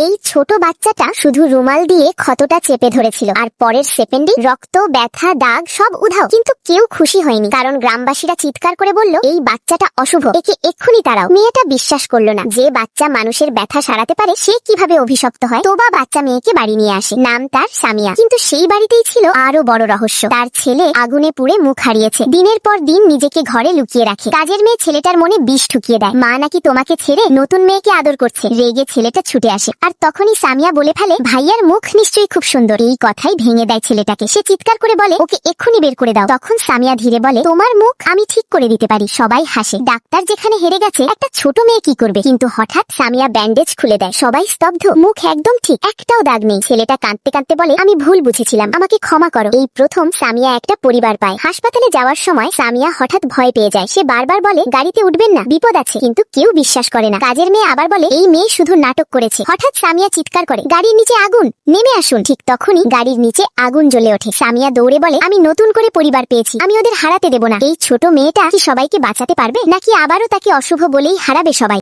এই ছোট বাচ্চাটা শুধু রুমাল দিয়ে ক্ষতটা চেপে ধরেছিল, আর পরের সেকেন্ডে রক্ত, ব্যথা, দাগ সব উধাও। কিন্তু কেউ খুশি হয়নি, কারণ গ্রামবাসীরা চিৎকার করে বলল, এই বাচ্চাটা অশুভ, একে এক্ষুনি তাড়াও। মেয়েটা বিশ্বাস করলো না, যে বাচ্চা মানুষের ব্যথা সারাতে পারে সে কিভাবে অভিশপ্ত হয়। তোবা বাচ্চা মেয়েকে বাড়ি নিয়ে আসে, নাম তার সামিয়া। কিন্তু সেই বাড়িতেই ছিল আরো বড় রহস্য। তার ছেলে আগুনে পুড়ে মুখ হারিয়েছে, দিনের পর দিন নিজেকে ঘরে লুকিয়ে রাখে। কাজের মেয়ে ছেলেটার মনে বিষ ঢুকিয়ে দেয়, মা নাকি তোমাকে ছেড়ে নতুন মেয়েকে আদর করছে। রেগে ছেলেটা ছুটে আসে, আর তখনই সামিয়া বলে ফেলে, ভাইয়ার মুখ নিশ্চয়ই খুব সুন্দর। এই কথাই ভেঙে দেয় ছেলেটাকে। সে চিৎকার করে বলে, ওকে এক্ষুনি বের করে দাও। তখন সামিয়া ধীরে বলে, তোমার মুখ আমি ঠিক করে দিতে পারি। সবাই হাসে, ডাক্তার যেখানে হেরে গেছে একটা ছোট মেয়ে কি করবে। কিন্তু হঠাৎ সামিয়া ব্যান্ডেজ খুলে দেয়, সবাই স্তব্ধ। মুখ একদম ঠিক, একটাও দাগ নেই। ছেলেটা কাঁদতে কাঁদতে বলে, আমি ভুল বুঝেছিলাম, আমাকে ক্ষমা করো। এই প্রথম সামিয়া একটা পরিবার পায়। হাসপাতালে যাওয়ার সময় সামিয়া হঠাৎ ভয় পেয়ে যায়। সে বারবার বলে, গাড়িতে উঠবেন না, বিপদ আছে। কিন্তু কেউ বিশ্বাস করে না। কাজের মেয়ে আবার বলে, এই মেয়ে শুধু নাটক করেছে। হঠাৎ সামিয়া চিৎকার করে, গাড়ির নিচে আগুন, নেমে আসুন। ঠিক তখনই গাড়ির নিচে আগুন জ্বলে ওঠে। সামিয়া দৌড়ে বলে, আমি নতুন করে পরিবার পেয়েছি, আমি ওদের হারাতে দেব না। এই ছোট মেয়েটা কি সবাইকে বাঁচাতে পারবে, নাকি আবারও তাকে অশুভ বলেই হারাবে সবাই?